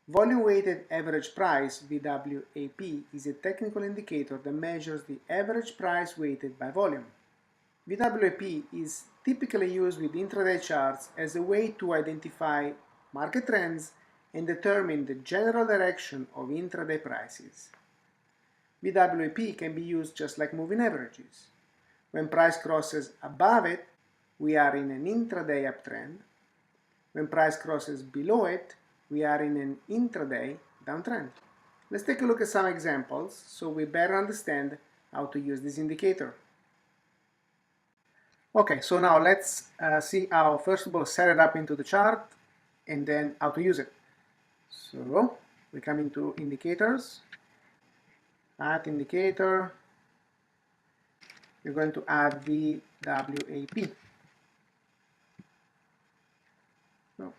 Volume-weighted average price, VWAP, is a technical indicator that measures the average price weighted by volume. VWAP is typically used with intraday charts as a way to identify market trends and determine the general direction of intraday prices. VWAP can be used just like moving averages. When price crosses above it, we are in an intraday uptrend. When price crosses below it, we are in an intraday downtrend. Let's take a look at some examples so we better understand how to use this indicator. Okay, so now let's see how, first of all, set it up into the chart and then how to use it. So we come into indicators, add indicator, you're going to add VWAP. So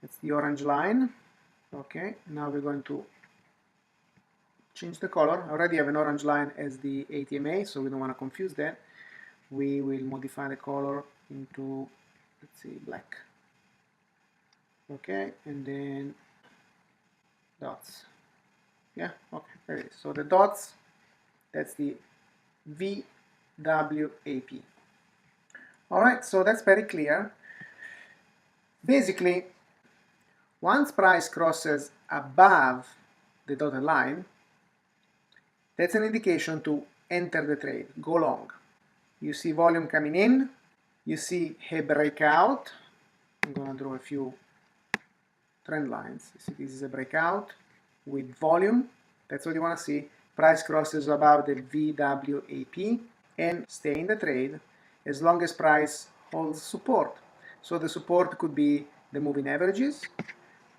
it's the orange line. Okay, now we're going to change the color. I already have an orange line as the ATMA, so we don't want to confuse that. We will modify the color into, let's see, black. Okay, and then dots. Yeah, okay, there it is. So the dots, that's the VWAP. Alright, so that's very clear. Basically, once price crosses above the dotted line, that's an indication to enter the trade, go long. You see volume coming in, you see a breakout. I'm going to draw a few trend lines. You see this is a breakout with volume. That's what you want to see. Price crosses above the VWAP and stay in the trade as long as price holds support. So the support could be the moving averages,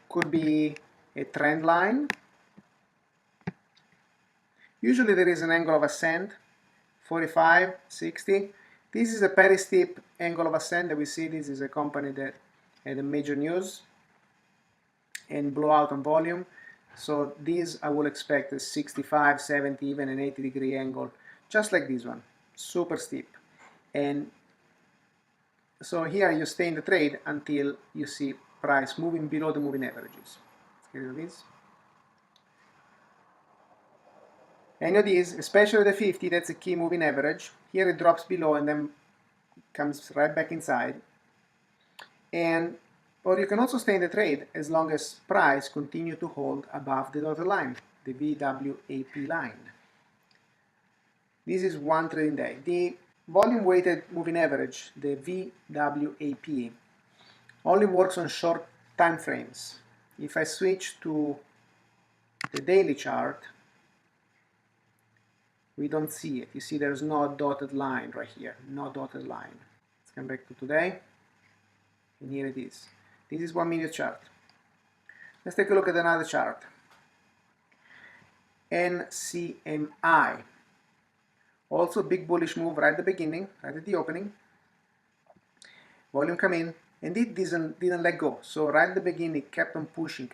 could be a trend line. Usually there is an angle of ascent, 45, 60. This is a very steep angle of ascent that we see. This is a company that had a major news and blowout on volume. So these I will expect a 65, 70, even an 80-degree angle, just like this one, super steep. And so here you stay in the trade until you see price moving below the moving averages. Let's get rid of this. Any of these, especially the 50, that's a key moving average. Here it drops below and then comes right back inside. Or you can also stay in the trade as long as price continue to hold above the dotted line, the VWAP line. This is one trading day. The volume weighted moving average, the VWAP, only works on short time frames. If I switch to the daily chart, we don't see it. You see there's no dotted line right here, no dotted line. Let's come back to today, and here it is. This is 1 minute chart. Let's take a look at another chart. NCMI. Also big bullish move right at the beginning, right at the opening. Volume come in, and it didn't let go. So right at the beginning, it kept on pushing,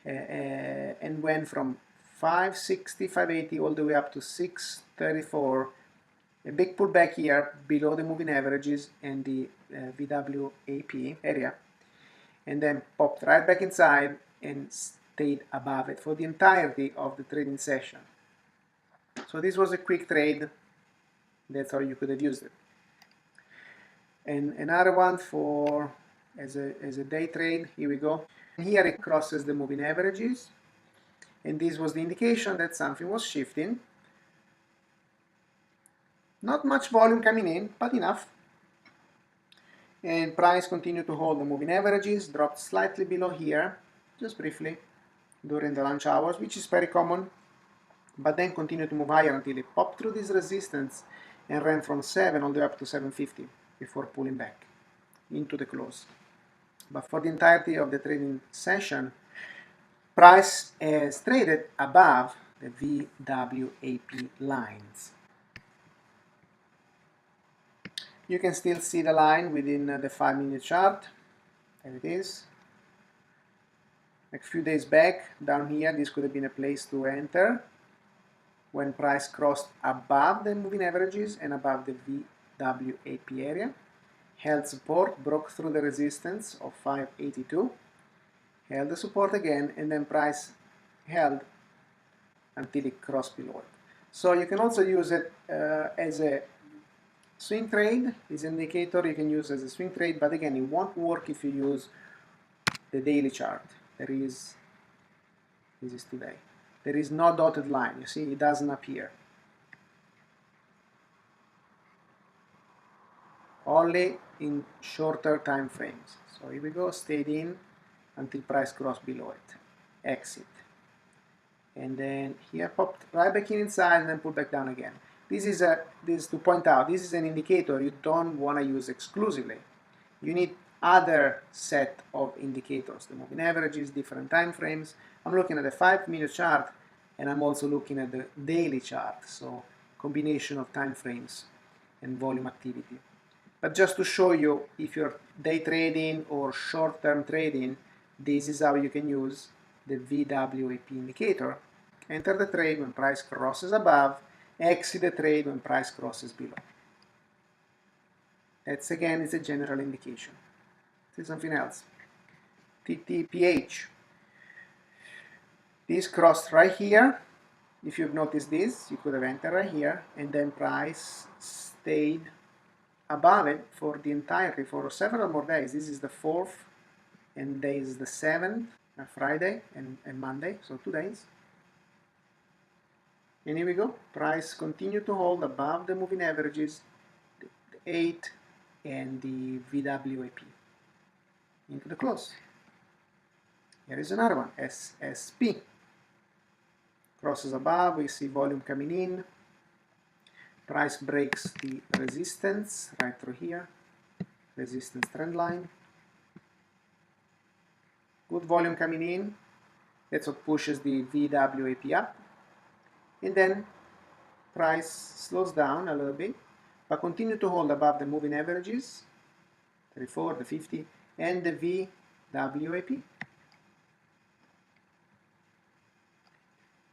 and went from 560, 580 all the way up to 634. A big pullback here below the moving averages and the VWAP area, and then popped right back inside and stayed above it for the entirety of the trading session. So this was a quick trade. That's how you could have used it. And another one for as a day trade. Here we go. Here it crosses the moving averages, and this was the indication that something was shifting. Not much volume coming in, but enough. And price continued to hold the moving averages, dropped slightly below here, just briefly, during the lunch hours, which is very common, but then continued to move higher until it popped through this resistance and ran from 7 all the way up to 750 before pulling back into the close. But for the entirety of the trading session, price has traded above the VWAP lines. You can still see the line within the 5-minute chart. There it is. A few days back, down here, this could have been a place to enter when price crossed above the moving averages and above the VWAP area. Held support, broke through the resistance of 582, held the support again, and then price held until it crossed below it. So you can also use it as a swing trade. This indicator you can use as a swing trade, but again, it won't work if you use the daily chart. This is today. There is no dotted line. You see, it doesn't appear. Only in shorter time frames. So here we go, stayed in until price crossed below it. Exit. And then here popped right back in inside and then pulled back down again. This is to point out, this is an indicator you don't want to use exclusively. You need other set of indicators, the moving averages, different time frames. I'm looking at the 5-minute chart, and I'm also looking at the daily chart, so combination of time frames and volume activity. But just to show you, if you're day trading or short-term trading, this is how you can use the Vwap indicator. Enter the trade when price crosses above, exit the trade when price crosses below. That's again is a general indication. This is something else. TTPH. This crossed right here. If you've noticed this, you could have entered right here, and then price stayed above it for the entirety for several more days. This is the 4th, and this is the 7th, Friday and Monday, so 2 days. And here we go. Price continued to hold above the moving averages, the 8 and the Vwap into the close. Here is another one, SSP. Crosses above, we see volume coming in. Price breaks the resistance right through here, resistance trend line. Good volume coming in. That's what pushes the Vwap up. And then price slows down a little bit, but continue to hold above the moving averages, 34, the 50, and the Vwap.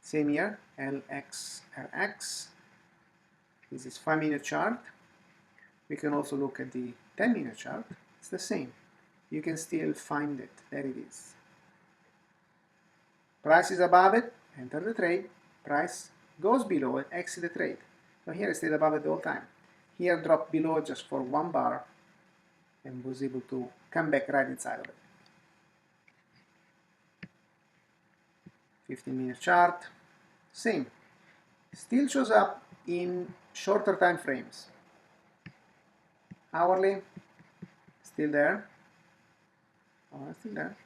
Same here, LX, RX. This is 5-minute chart. We can also look at the 10-minute chart. It's the same. You can still find it. There it is. Price is above it, enter the trade. Price goes below it, exit the trade. So here it stayed above it the whole time. Here dropped below just for 1 bar and was able to come back right inside of it. 15-minute chart, same. Still shows up in shorter time frames. Hourly, still there. Still there.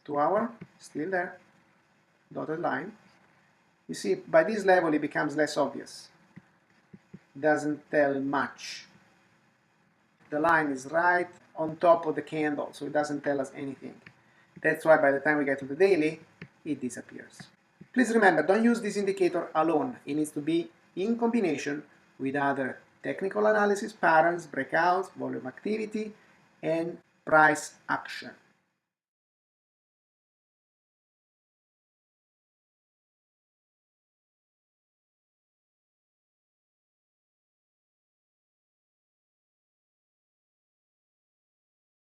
2 hour, still there. Dotted line. You see, by this level it becomes less obvious. Doesn't tell much. The line is right on top of the candle, so it doesn't tell us anything. That's why by the time we get to the daily, it disappears. Please remember, don't use this indicator alone. It needs to be in combination with other technical analysis patterns, breakouts, volume activity, and price action.